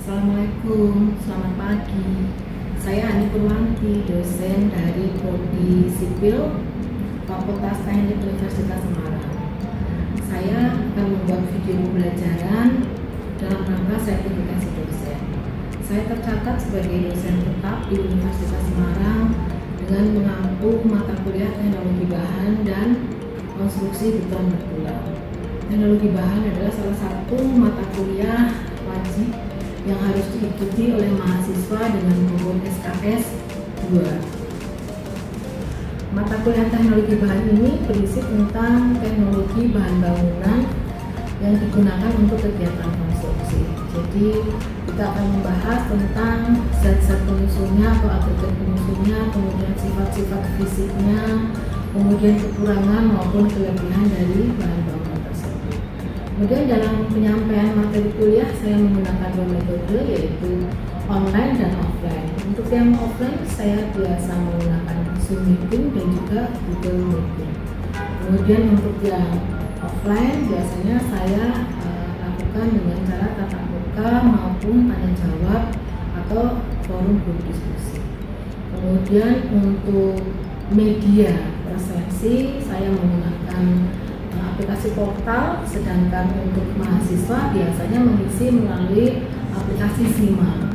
Assalamualaikum, selamat pagi. Saya Ani Purwanti, dosen dari Prodi Sipil Fakultas Teknik Universitas Semarang. Saya akan membuat video pembelajaran dalam rangka sertifikasi dosen. Saya tercatat sebagai dosen tetap di Universitas Semarang dengan mengampu mata kuliah teknologi bahan dan konstruksi beton bertulang. Teknologi bahan adalah salah satu mata kuliah wajib yang harus diikuti oleh mahasiswa dengan bobot SKS 2. Mata kuliah teknologi bahan ini berisi tentang teknologi bahan bangunan yang digunakan untuk kegiatan konstruksi. Jadi kita akan membahas tentang zat-zat penyusunnya atau agregat penyusunnya, kemudian sifat-sifat fisiknya, kemudian kekurangan maupun kelebihan dari bahan bangunan tersebut. Kemudian dalam penyampaian materi kuliah saya menggunakan dua metode, yaitu online dan offline. Untuk yang offline saya biasa menggunakan Zoom Meeting dan juga Google Meeting. Kemudian untuk yang offline biasanya saya lakukan dengan cara tatap muka maupun tanya jawab atau forum grup diskusi. Kemudian untuk media presensi saya menggunakan aplikasi portal, sedangkan untuk mahasiswa biasanya mengisi melalui aplikasi Sima.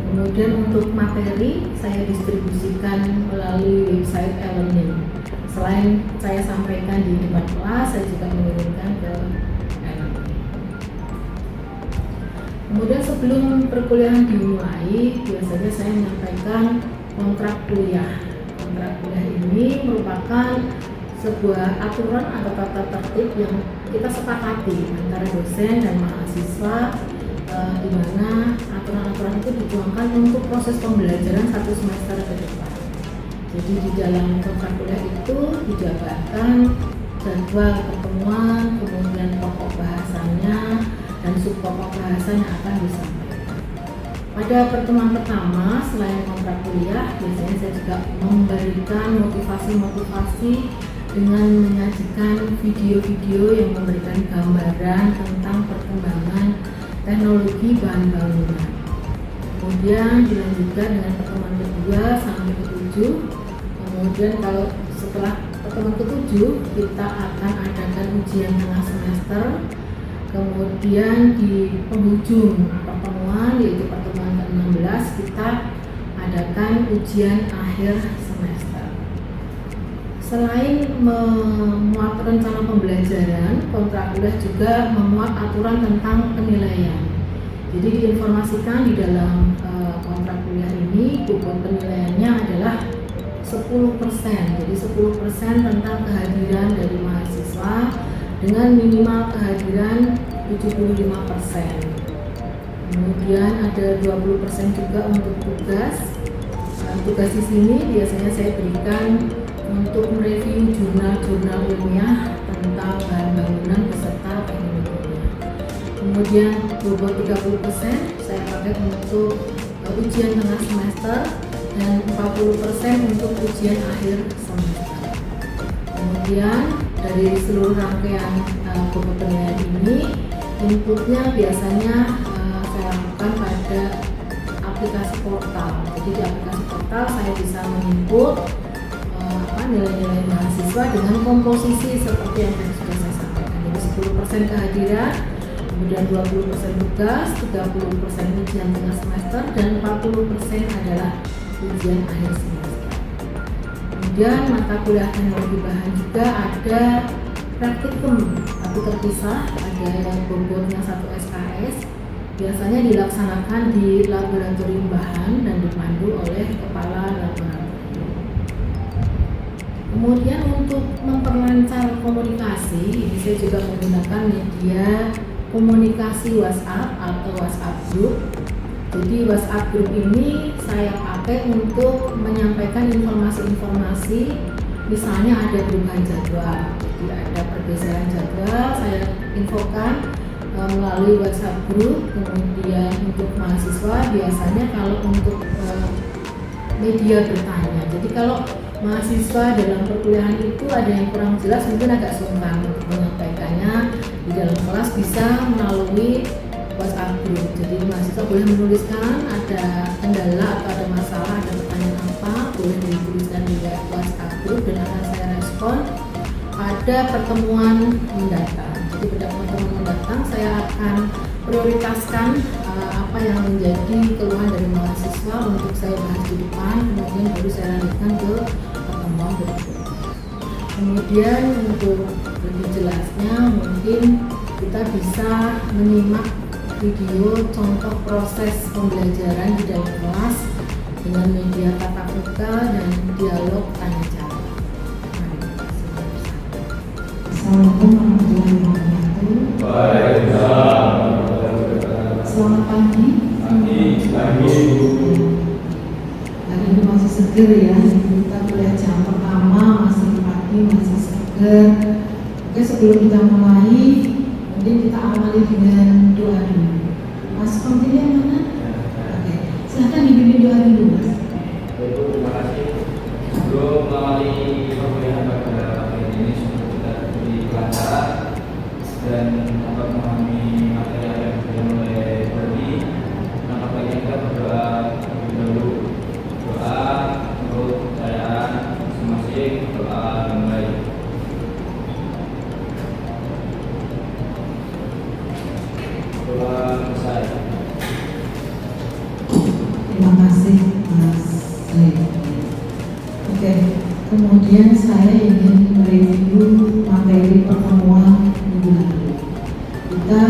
Kemudian untuk materi saya distribusikan melalui website e-learning. Selain saya sampaikan di depan kelas, saya juga mengirimkan ke e-learning. Kemudian sebelum perkuliahan dimulai, biasanya saya menyampaikan kontrak kuliah. Kontrak kuliah ini merupakan sebuah aturan atau tata tertib yang kita sepakati antara dosen dan mahasiswa, di mana aturan-aturan itu dituangkan untuk proses pembelajaran satu semester ke depan. Jadi di dalam kontrak kuliah itu dijabarkan jadwal pertemuan, kemudian pokok bahasannya dan subpokok bahasan yang akan disampaikan. Pada pertemuan pertama selain kontrak kuliah, biasanya saya juga memberikan motivasi-motivasi dengan menyajikan video-video yang memberikan gambaran tentang perkembangan teknologi bahan bangunan. Kemudian dilanjutkan dengan pertemuan kedua sampai ke-7. Kemudian kalau setelah pertemuan ke-7 kita akan adakan ujian tengah semester. Kemudian di penghujung pertemuan, yaitu pertemuan ke-16, kita adakan ujian akhir semester. Selain memuat rencana pembelajaran, kontrak kuliah juga memuat aturan tentang penilaian. Jadi diinformasikan di dalam kontrak kuliah ini bobot penilaiannya adalah 10%. Jadi 10% tentang kehadiran dari mahasiswa dengan minimal kehadiran 75%. Kemudian ada 20% juga untuk tugas. Tugas di sini biasanya saya berikan untuk mereview jurnal-jurnal ilmiah tentang bahan bangunan beserta teknologinya. Kemudian bobot 30% saya pakai untuk ujian tengah semester dan 40% untuk ujian akhir semester. Kemudian dari seluruh rangkaian bobot penilaian ini, inputnya biasanya saya lakukan pada aplikasi portal. Jadi di aplikasi portal saya bisa menginput nilai-nilai mahasiswa dengan komposisi seperti yang tadi sudah saya sampaikan. Jadi 10% kehadiran, kemudian 20% tugas, 30% ujian tengah semester, dan 40% adalah ujian akhir semester. Kemudian mata kuliah teknologi bahan juga ada praktikum tapi terpisah, ada yang bobotnya 1 SKS, biasanya dilaksanakan di laboratorium bahan dan dipandu oleh kepala laboratorium. Kemudian untuk memperlancar komunikasi, ini saya juga menggunakan media komunikasi WhatsApp atau WhatsApp Group. Jadi WhatsApp Group ini saya pakai untuk menyampaikan informasi-informasi, misalnya ada perubahan jadwal, jadi ada pergeseran jadwal, saya infokan melalui WhatsApp Group. Kemudian untuk mahasiswa biasanya kalau untuk media bertanya, jadi kalau mahasiswa dalam perkuliahan itu ada yang kurang jelas, mungkin agak sungkan untuk menyampaikannya di dalam kelas, bisa melalui WhatsApp group. Jadi mahasiswa boleh menuliskan ada kendala atau ada masalah, ada pertanyaan apa, boleh dituliskan di WhatsApp group dan akan saya respon pada pertemuan mendatang. Jadi pada pertemuan mendatang saya akan prioritaskan apa yang menjadi keluhan dari mahasiswa untuk saya bahas di depan, kemudian baru saya lanjutkan ke pertemuan berikutnya. Kemudian untuk lebih jelasnya mungkin kita bisa menyimak video contoh proses pembelajaran di dalam kelas dengan media tatap muka dan dialog tanya jawab. Assalamualaikum warahmatullahi wabarakatuh. Selamat pagi. Hari ini masih seger ya. Kita kuliah jam pertama masih pagi, masih seger. Oke, sebelum kita mulai, mungkin kita awali dengan doa dulu. Mas Kompinya mana? Oke, silahkan dibimbing doa dulu, Mas. Ibu, terima kasih. Sebelum mengawali perkuliahan pada hari ini, semoga kita diberi kelancaran dan dapat memahami materi yang diberikan oleh Berdi. Maka baiknya kita berdoa terlebih dahulu. Doa untuk kepercayaan masing-masing, doa yang baik. Doa selesai. Terima kasih, Mas. Oke, kemudian saya ingin mereview materi pertemuan minggu lalu. Kita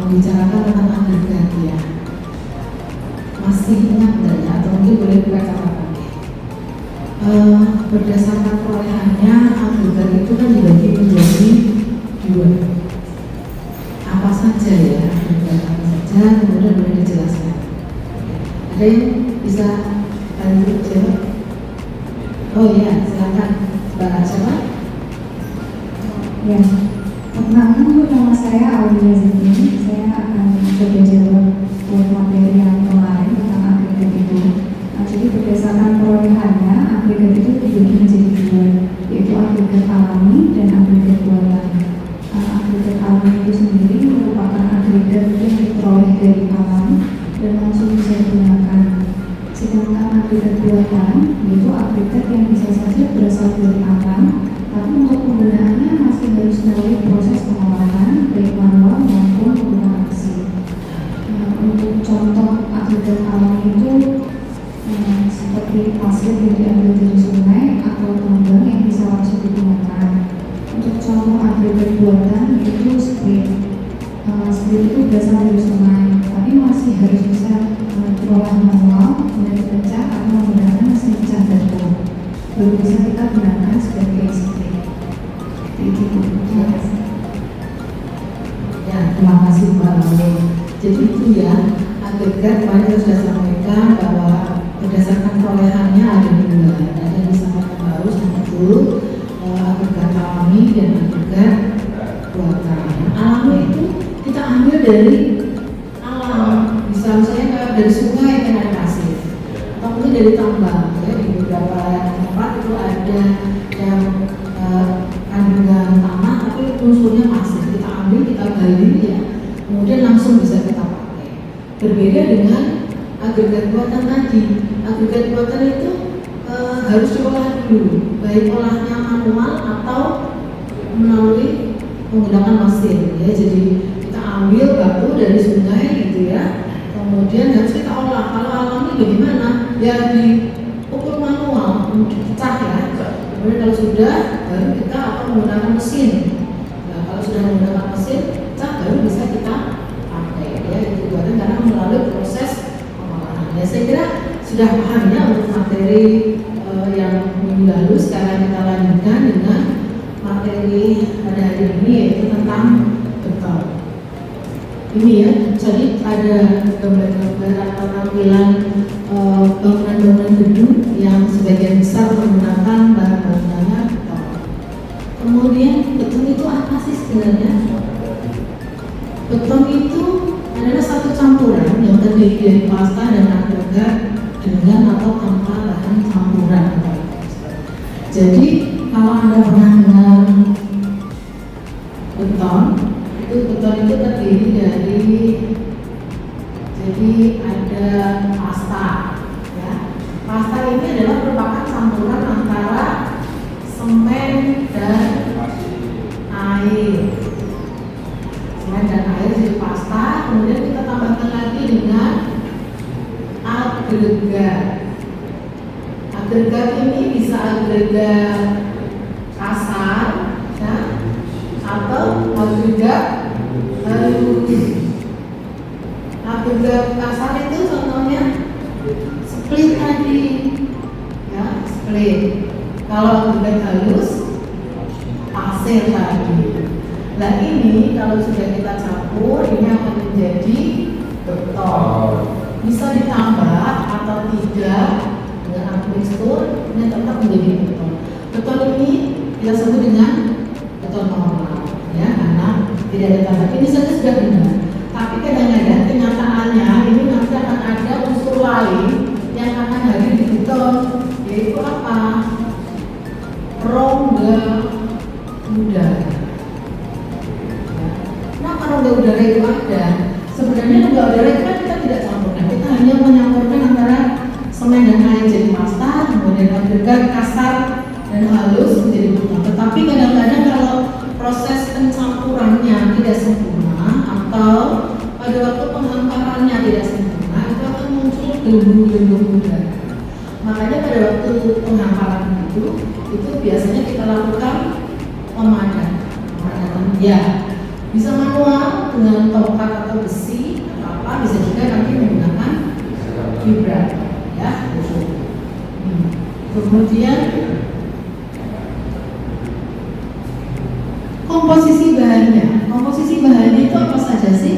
membicarakan tentang agregat ya. Masih ingat nggak ya? Atau mungkin boleh buka catatan. Berdasarkan perolehannya, agregat itu kan dibagi menjadi dua. Apa saja ya? Agregat apa saja? Kemudian boleh dijelaskan. Ada yang bisa bantu jawab? Oh iya, silakan Mbak siapa? Ya, perkenalkan nama saya Aulia Zidni. Saya akan coba jawab buat materi yang kemarin tentang agregat itu. Nah, jadi berdasarkan perolehannya, agregat itu dibagi menjadi dua, yaitu agregat alami dan agregat buatan. Agregat alami itu sendiri merupakan agregat yang diperoleh dari alam dan langsung bisa digunakan. Sedangkan agregat buatan yaitu agregat yang bisa saja berasal dari alam, tapi untuk penggunaannya masih harus melalui proses pengolahan baik manual maupun menggunakan mesin. Untuk contoh agregat alam itu seperti pasir yang diambil dari sungai atau tambang yang bisa langsung digunakan. Untuk contoh agregat buatan yaitu sprit. Sprit itu berasal dari sungai, tapi masih harus bisa diolah manual dengan dipecah atau menggunakan mesin pecah batu. Baru bisa kita gunakan sebagai sprit. Itu. Terima kasih. Ya, terima kasih Mbak Lalu. Jadi itu ya, agregat kemarin kita sudah sampaikan bahwa berdasarkan perolehannya ada dua. Ada yang disampaikan baru sama dulu agregat alami dan agregat buatan. Alami itu kita ambil dari alam, misalnya dari sungai kan ada pasir, atau mungkin dari tambang. Ya, di beberapa tempat itu ada yang kandungan tanah tapi unsurnya pasir. Kita ambil, kita gali ya, kemudian langsung bisa kita pakai. Berbeda dengan agregat buatan tadi. Agregat buatan itu harus diolah dulu, baik olahnya manual atau melalui menggunakan mesin ya. Jadi kita ambil batu dari sungai gitu ya, kemudian harus kita olah. Kalau alami bagaimana? Ya diukur manual, dipecah ya. Kemudian kalau sudah, baru kita akan menggunakan mesin. Nah, kalau sudah menggunakan mesin, pecah baru bisa kita pakai ya. Itu buatan karena melalui proses pengolahan. Ya, saya kira sudah paham ya untuk materi yang minggu lalu. Sekarang kita lanjutkan dengan materi pada hari ini yaitu tentang beton. Ini ya, jadi ada gambar-gambar atau tampilan bangunan-bangunan gedung yang sebagian besar menggunakan bahan bangunannya beton. Kemudian beton itu apa sih sebenarnya? Beton itu adalah satu campuran yang terdiri dari pasta dan agregat dengan atau tanpa bahan campuran. Jadi kalau Anda pernah dengar beton itu terdiri dari Jadi ada pasta, ya. Pasta ini adalah merupakan campuran antara semen dan air. Semen dan air jadi pasta, kemudian kita tambahkan lagi dengan agregat. Agregat ini bisa agregat kasar, ya, atau agregat halus. Agregat kasar itu contohnya split tadi, ya, split. Kalau agregat halus, pasir tadi. Nah ini kalau sudah kita campur, ini akan menjadi beton. Bisa ditambah atau tidak dengan admixtur, ini tetap menjadi beton. Beton ini kita sebut dengan beton normal, ya, karena tidak ada tambah. Ini saja sudah benar. Tapi kadang-kadang kenyataannya ini nanti akan ada unsur lain yang akan hadir di beton, yaitu apa? Rongga udara. Kenapa rongga udara itu ada? Sebenarnya rongga udara itu kan kita tidak campurkan, kita hanya menyampurkan antara semen dan air jadi pasta, kemudian agregat kasar dan halus menjadi beton. Tetapi kadang-kadang kalau proses pencampurannya tidak sempurna atau pada waktu penghamparannya tidak sempurna, itu akan muncul gelembung-gelembung udara. Makanya pada waktu penghamparan itu biasanya kita lakukan pemadaman. Ya, bisa manual dengan tongkat atau besi atau apa, bisa juga nanti menggunakan vibrator, ya. Kemudian komposisi bahannya itu apa saja sih?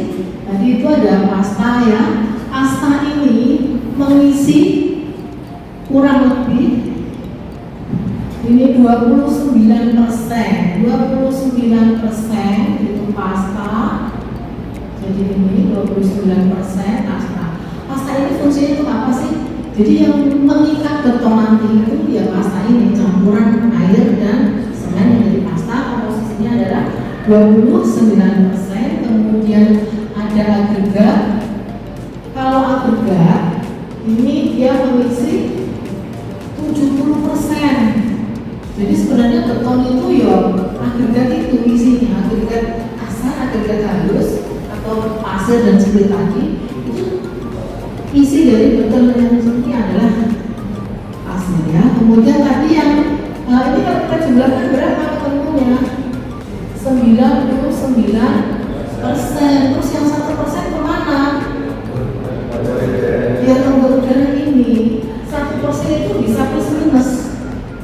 Tadi itu ada pasta, ya. Pasta ini mengisi kurang lebih ini 29% itu pasta. Jadi ini 29% pasta. Pasta ini fungsinya itu apa sih? Jadi yang mengikat beton nanti itu ya pasta ini, campuran air dan semen yang jadi pasta. Komposisinya adalah 29%. Kemudian ada agregat. Kalau agregat ini dia mengisi 70%. Jadi sebenarnya beton itu ya agregat itu isinya, agregat kasar, agregat halus atau pasir dan split tadi itu isi dari beton yang seperti adalah pasir, ya. Kemudian tadi yang ini kalau kita jumlahkan berapa ketemunya? 99%. Terus yang 1% kemana? Ya rongga udara ini. 1% itu bisa plus minus.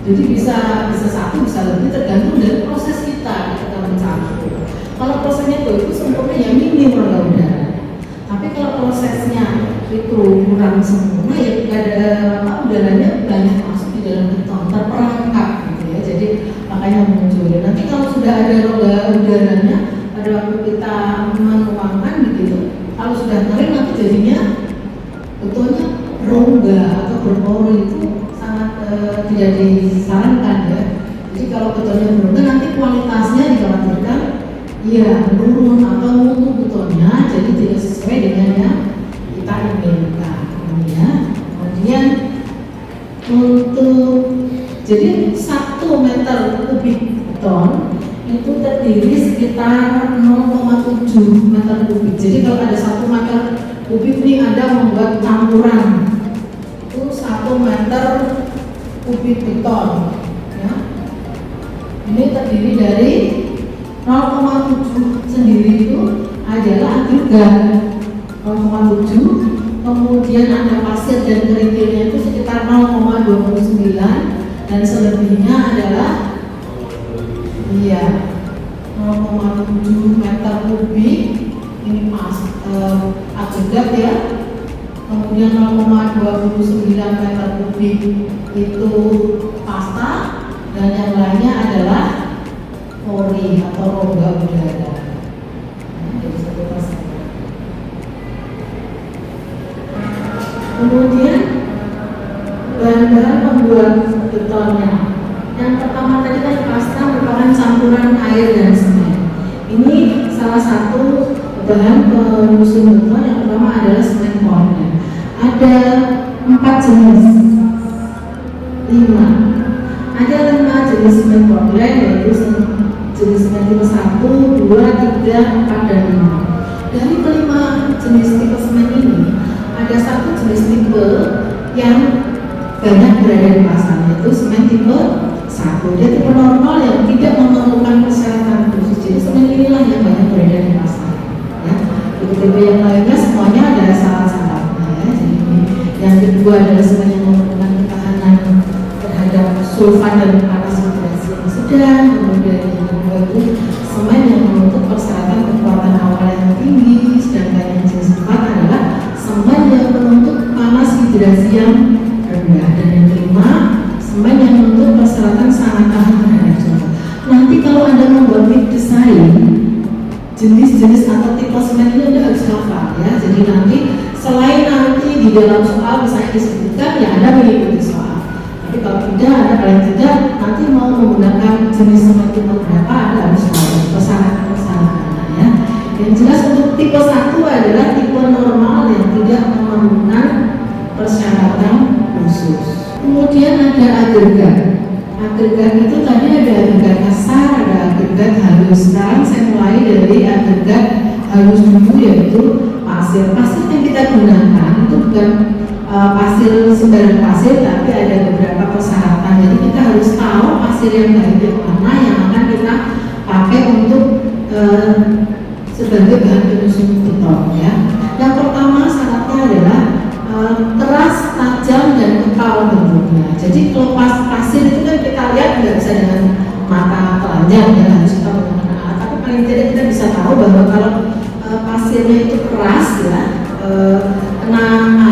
Jadi bisa satu, bisa lebih tergantung dari proses kita mencampur. Kalau prosesnya itu sempurna ya minim rongga udara. Tapi kalau prosesnya itu kurang sempurna ya ada udaranya banyak masuk di dalam beton, terperangkap gitu ya. Jadi makanya muncul. Nanti kalau sudah ada rongga udaranya pada waktu kita menuangkan gitu, kalau sudah kering nanti jadinya betonnya rongga atau berpori, itu tidak disarankan, ya. Jadi kalau betonnya berubah nanti kualitasnya dikhawatirkan ya menurun atau mutu betonnya, jadi tidak sesuai dengan yang kita inginkan, ya. Kemudian untuk jadi 1 meter kubik beton itu terdiri sekitar 0,7 meter kubik. Jadi kalau ada 1 meter kubik ini Anda membuat campuran itu 1 meter kubik beton, ya. Ini terdiri dari 0,7 sendiri itu adalah agregat 0,7, kemudian ada pasir dan kerikilnya itu sekitar 0,29 dan selebihnya adalah 0,7 meter kubik ini agregat, ya. Kemudian 0,29 meter kubik itu pasta dan yang lainnya adalah pori atau rongga udara. Jadi 1%. Kemudian bahan-bahan pembuat betonnya. Yang pertama tadi kan pasta merupakan campuran air dan semen. Ini salah satu bahan penyusun beton. Yang pertama adalah semen ada 4 jenis, 5. Ada 5 jenis semen Portland, yaitu jenis semen tipe 1, 2, 3, 4, dan 5. Dari kelima jenis tipe semen ini, ada satu jenis tipe yang banyak berada di pasar, yaitu semen tipe 1. Dia tipe normal yang tidak memerlukan persyaratan khusus. Jadi semen inilah yang banyak berada di pasar. Ya. Tipe-tipe yang lainnya semuanya ada syarat-syaratnya. Ya. Jadi yang kedua adalah semen yang memerlukan ketahanan terhadap sulfat dan panas hidrasi yang sedang. Kemudian yang kedua itu semen yang menuntut persyaratan kekuatan awal yang tinggi. Sedangkan yang jenis 4 adalah semen yang menuntut panas hidrasi yang rendah. Dan yang kelima, semen yang menuntut persyaratan sangat tahan terhadap cuaca. Nanti kalau Anda membuat mid design, jenis-jenis atau tipe semen ini Anda harus hafal ya. Jadi nanti selain nanti di dalam soal misalnya disebutkan, ya Anda mengikuti soal. Tapi kalau tidak, Anda paling tidak nanti mau menggunakan jenis semen tipe berapa, Anda harus tahu persyaratan-persyaratannya ya. Yang jelas untuk tipe 1 adalah tipe normal yang tidak memerlukan persyaratan khusus. Kemudian ada agregat. Agregat itu tadi ada agregat kasar, ada agregat halus. Sekarang saya mulai dari agregat halus dulu, yaitu pasir. Pasir yang kita gunakan itu bukan pasir sembarang pasir, tapi ada beberapa persyaratan. Jadi kita harus tahu pasir yang baik yang mana yang akan kita pakai untuk sebagai bahan penyusun beton ya. Yang pertama syaratnya adalah keras, tajam, dan kekal bentuknya. Jadi kalau pasir itu kan kita lihat nggak bisa dengan mata telanjang ya, harus kita menggunakan alat. Tapi paling tidak kita bisa tahu bahwa kalau pasirnya itu keras ya, kena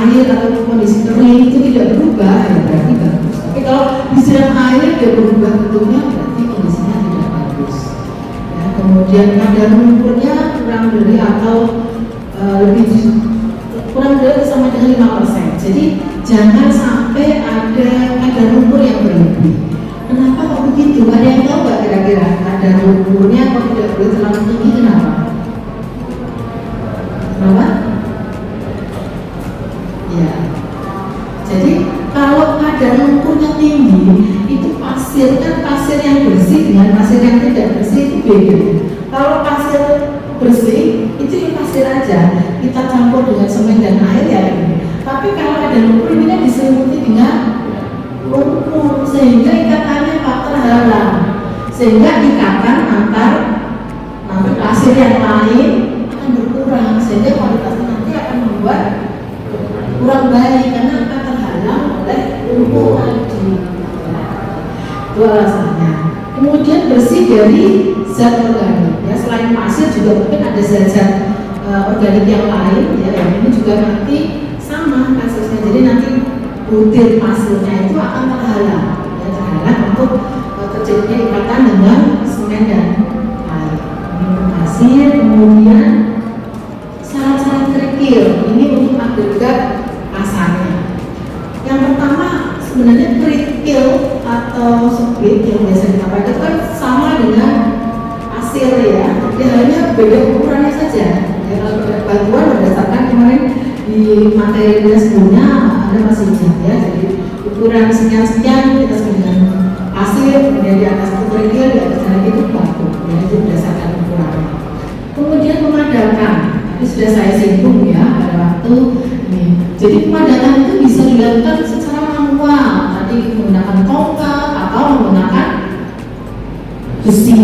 air atau kondisi kering itu tidak berubah ya berarti bagus. Tapi kalau disiram air dia berubah bentuknya berarti kondisinya tidak bagus. Ya, kemudian kadar lumpurnya kurang dari atau lebih kurang dari sama dengan 5%. Jadi jangan sampai ada kadar lumpur yang berlebih. Kenapa kok begitu? Ada yang tahu nggak kira-kira kadar lumpurnya kok tidak boleh terlalu tinggi? Kenapa? Kenapa? Ya. Jadi kalau kadar lumpurnya tinggi, itu pasir kan pasir yang bersih dengan pasir yang tidak bersih itu beda. Kalau pasir bersih itu yang pasir aja, kita campur dengan semen dan air ya ini. Tapi kalau ada lumpur ini kan diselimuti dengan lumpur sehingga ikatannya tak terhalang, sehingga ikatan antar pasir yang lain akan berkurang, sehingga kualitasnya nanti akan membuat kurang baik karena akan terhalang oleh lumpur tadi. Itu alasannya. Kemudian bersih dari zat organik ya, selain pasir juga mungkin ada zat-zat organik yang lain ya, ini juga nanti sama kasusnya. Jadi nanti butir pasirnya itu akan terhalang ya, terhalang untuk terjadinya ikatan dengan semen dan air. Ini pasir. Kemudian syarat-syarat kerikil ini untuk agregat kasarnya. Yang pertama sebenarnya kerikil atau speed yang biasa kita pakai itu kan sama dengan pasir ya, hanya beda ukurannya saja ya. Kalau batuan berdasarkan kemarin di materinya sebelumnya ada masih ingat ya, jadi ukuran sekian-sekian kita sebut dengan pasir, kemudian di atas itu kerikil, di atas lagi itu batu ya, itu berdasarkan ukurannya. Kemudian pemadakan, tadi sudah saya singgung ya pada waktu ini. Jadi pemadakan itu bisa dilakukan secara manual, tadi menggunakan tongkat atau menggunakan besi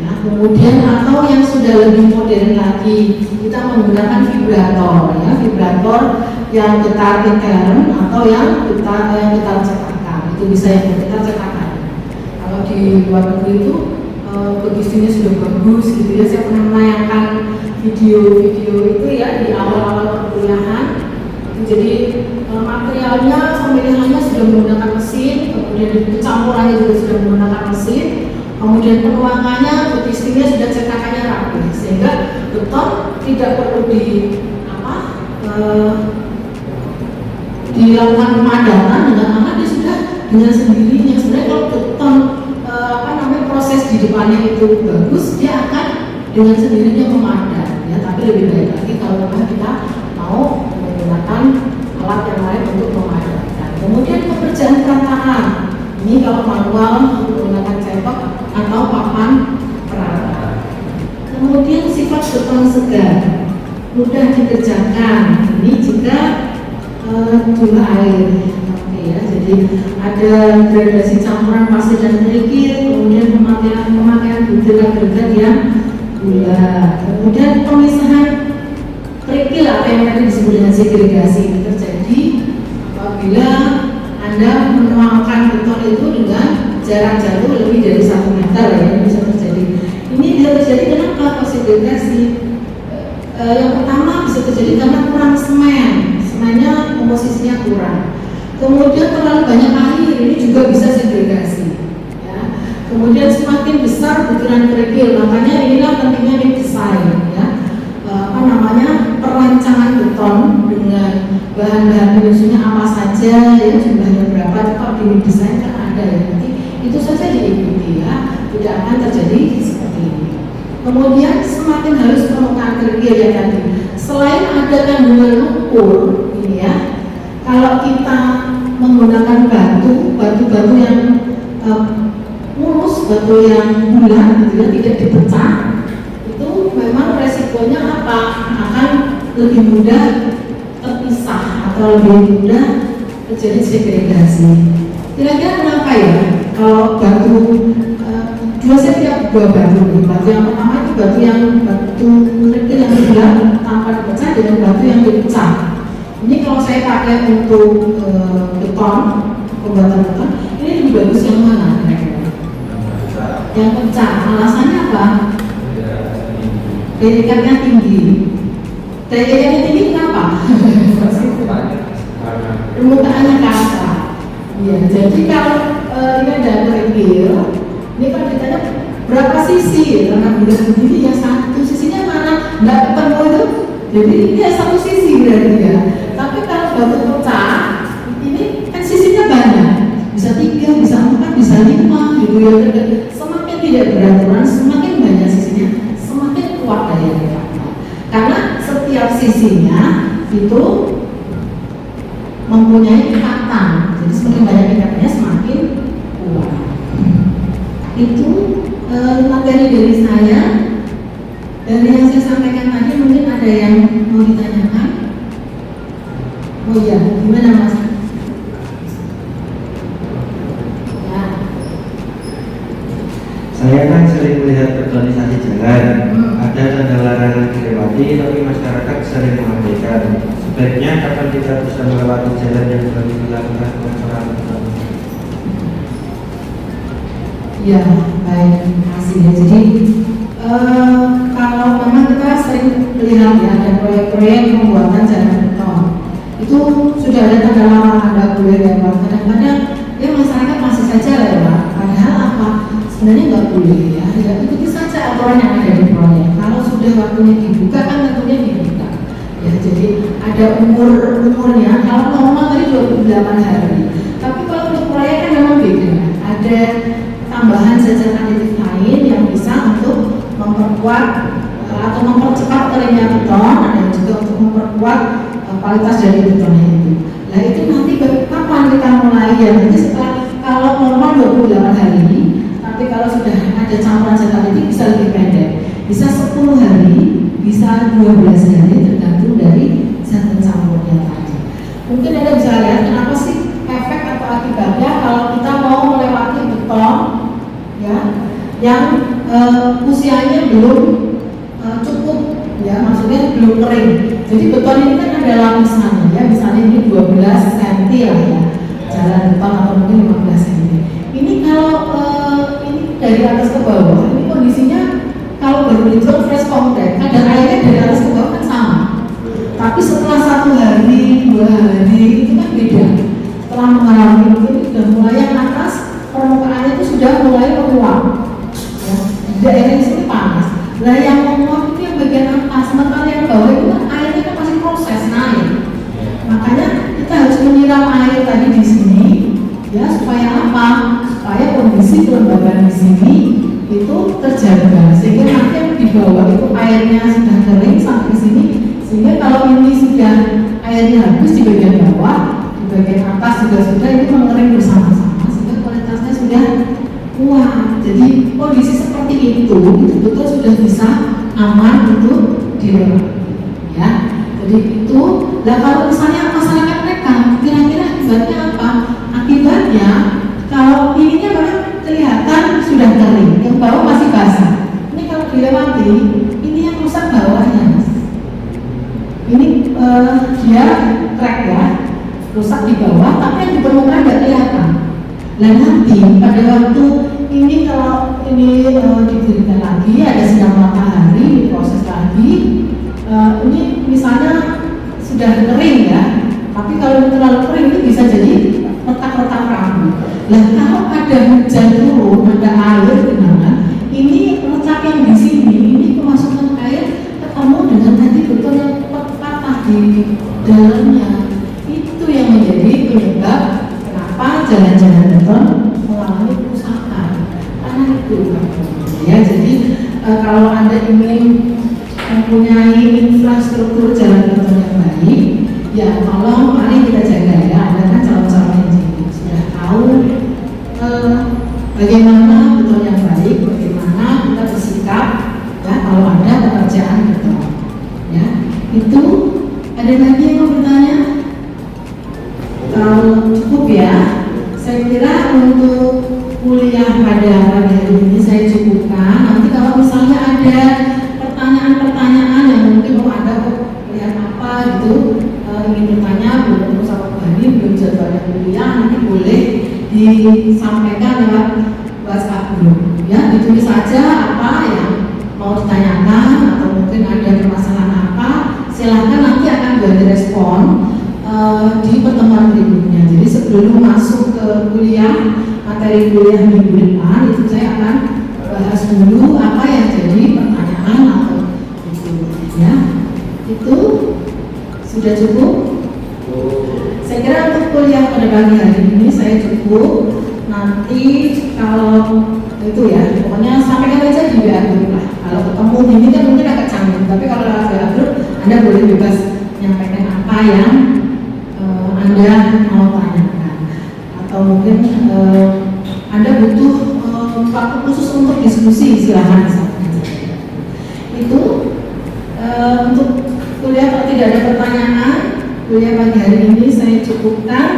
ya. Kemudian atau yang sudah lebih modern lagi, kita menggunakan vibrator ya, vibrator yang getar intern atau yang getar cetakan. Itu bisa yang getar cetakan. Kalau di luar negeri itu begisinya sudah bagus gitu ya. Saya pernah menayangkan video-video itu ya di awal-awal perkuliahan. Jadi materialnya, pemilihannya sudah menggunakan mesin, kemudian pencampurannya juga sudah menggunakan mesin, kemudian penuangannya, betistingnya sudah cetakannya rapi, sehingga beton tidak perlu dilakukan pemadakan dengan aman, dia sudah dengan sendirinya. Sebenarnya kalau beton proses di depannya itu bagus, dia akan dengan sendirinya memadam ya. Tapi lebih baik lagi kalau memang kita mau menggunakan alat Ini kalau manual menggunakan cetok atau papan perata. Kemudian sifat beton segar, mudah dikerjakan. Ini jika jumlah air. Oke ya, jadi ada gradasi campuran pasir dan kerikil, kemudian pemakaian butir agregat yang gula, kemudian pemisahan kerikil atau yang tadi disebut dengan segregasi ini terjadi apabila Anda menuangkan beton itu dengan jarak jauh lebih dari 1 meter ya, bisa terjadi. Ini bisa terjadi kenapa? Segregasi yang pertama bisa terjadi karena kurang semennya komposisinya kurang. Kemudian terlalu banyak air, ini juga bisa segregasi. Ya. Kemudian semakin besar butiran kerikil, makanya inilah pentingnya di desain. Ya. Perancangan beton dengan bahan-bahan penyusunnya apa saja, ya jumlahnya berapa, kalau di desain kan ada ya. Nanti itu saja diikuti ya, tidak akan terjadi seperti ini. Kemudian semakin halus permukaan kerikil ya tadi. Selain ada kandungan lumpur, ini ya. Kalau kita menggunakan batu yang mulus, batu yang bulat, gitu ya, tidak dipecah, itu memang resikonya apa? Akan lebih mudah terpisah atau lebih mudah terjadi segregasi. Kira-kira kenapa ya? Kalau batu saya tidak dua batu yang pertama itu batu kerikil yang bulat tanpa dipecah dengan batu yang dipecah. Ini kalau saya pakai untuk beton, pembuatan beton, ini lebih bagus yang mana? Yang pecah. Alasannya apa? Daya ikatnya tinggi. Daya ikatnya tinggi kenapa? Permukaannya kasar. Ya, jadi kalau ini ada kerikil, ini kan ditanya berapa sisi? Karena bulat begini ya satu sisinya mana? Nggak ketemu itu. Jadi ini ya satu sisi berarti ya. Tapi kalau batu pecah, ini kan sisinya banyak, bisa 3, bisa 4, bisa 5 gitu ya. Semakin tidak beraturan, semakin banyak sisinya, semakin kuat daya ikatnya. Karena setiap sisinya itu mempunyai ikatan, jadi semakin banyak ikatnya semakin kuat. Itu materi dari saya. Dari yang saya sampaikan tadi mungkin ada yang mau ditanyakan? Oh iya, gimana Mas? Ya. Saya kan sering melihat betonisasi jalan, ada tanda larangan dilewati, tapi masyarakat sering mengabaikan. Sebaiknya kapan kita bisa melewati jalan yang baru dilakukan pengecoran beton? Ya, baik, terima kasih ya. Jadi kalau memang kita sering melihat ya ada proyek-proyek pembuatan jalan beton, itu sudah ada tanda larangan, ada boleh lewat. Kadang-kadang ya masyarakat masih saja lewat. Padahal apa? Sebenarnya nggak boleh ya. Ya ikuti saja aturan yang ada di proyek. Kalau sudah waktunya dibuka kan tentunya dibuka. Ya jadi ada umurnya. Kalau normal tadi 28 hari. Tapi kalau untuk proyek kan memang beda. Ada tambahan zat aditif lain yang bisa untuk memperkuat atau mempercepat keringnya beton, dan juga untuk memperkuat kualitas dari betonnya itu. Nah itu nanti kapan kita mulai ya? Nanti setelah kalau normal 28 hari, tapi kalau sudah ada campuran zat aditif bisa lebih pendek, bisa 10 hari, bisa 12 hari tergantung dari zat pencampurnya tadi. Mungkin Anda bisa lihat kenapa sih efek atau akibatnya kalau kita mau melewati beton ya yang usianya belum cukup ya, maksudnya belum kering. Jadi beton ini kan ada lapisannya ya, misalnya ini 12 cm lah ya jalan beton atau mungkin 15 cm. Ini kalau ini dari atas ke bawah, ini kondisinya kalau baru dijual fresh concrete, kadar airnya dari atas ke bawah kan sama. Tapi setelah 1 hari, 2 hari itu kan beda. Setelah mengalami ini sudah mulai yang atas permukaannya itu sudah mulai menguap. Ya, daerah di sini panas. Nah yang menguap itu yang bagian atas, sementara yang bawah itu kan airnya kan masih proses naik. Makanya kita harus menyiram air tadi di sini, ya supaya apa? Supaya kondisi kelembagaan di sini itu terjaga, sehingga nanti yang di bawah itu airnya sudah kering sampai sini, sehingga kalau ini sudah airnya habis di bagian bawah, di bagian atas juga sudah ini mengering bersama-sama. sudah kuat. Jadi kondisi seperti itu betul-betul sudah bisa aman untuk dilewati. Ya, jadi itu. Lah kalau misalnya masyarakat mereka, kira-kira akibatnya apa? Akibatnya kalau ininya memang kelihatan sudah kering, yang bawah masih basah. Ini kalau dilewati, ini yang rusak bawahnya, Mas. Ini dia crack ya, rusak di bawah, tapi yang di permukaan tidak kelihatan. Nah nanti pada waktu ini kalau ini diberikan lagi, ada sinar matahari, diproses lagi, ini misalnya sudah kering ya, tapi kalau terlalu kering ini bisa jadi retak-retak rambut. Nah kalau ada hujan turun, ada air genangan, ini retak yang di sini, ini kemasukan air ketemu dengan tadi betul yang patah di dalamnya. Itu yang menjadi penyebab kenapa jalan-jalan beton mengalami kerusakan. Karena itu ya, jadi kalau Anda ingin mempunyai infrastruktur jalan beton yang baik, ya tolong mari kita jaga ya. Anda kan calon-calon engineer sudah tahu bagaimana beton yang baik, bagaimana kita bersikap ya kalau ada pekerjaan beton. Ya, itu ada lagi yang mau bertanya? Kalau cukup ya, saya kira untuk kuliah pada pagi hari ini saya cukupkan. Nanti kalau misalnya ada pertanyaan-pertanyaan yang mungkin ada kuliah apa gitu, ingin bertanya belum sama Bu Hani, belum jadwalnya kuliah, nanti boleh disampaikan lewat WhatsApp group. Ya, ditulis saja apa yang mau ditanyakan atau mungkin ada permasalahan apa, silahkan nanti akan direspon di pertemuan berikutnya. Jadi sebelum masuk ke kuliah, materi kuliah minggu depan itu saya akan bahas dulu apa yang jadi pertanyaan atau itu ya. Itu sudah cukup. Saya kira untuk kuliah pada pagi hari ini saya cukup. Nanti kalau itu ya, pokoknya sampaikan aja di WA group lah. Kalau ketemu ini kan mungkin agak canggung, tapi kalau lewat WA group Anda boleh bebas menyampaikan apa yang Anda mau tanyakan, atau mungkin Anda butuh waktu khusus untuk diskusi, silahkan disampaikan. Itu untuk kuliah. Kalau tidak ada pertanyaan, kuliah pagi hari ini saya cukupkan.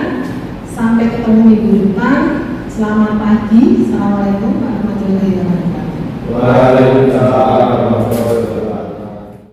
Sampai ketemu minggu depan. Selamat pagi. Assalamualaikum warahmatullahi wabarakatuh. Waalaikumsalam warahmatullahi wabarakatuh.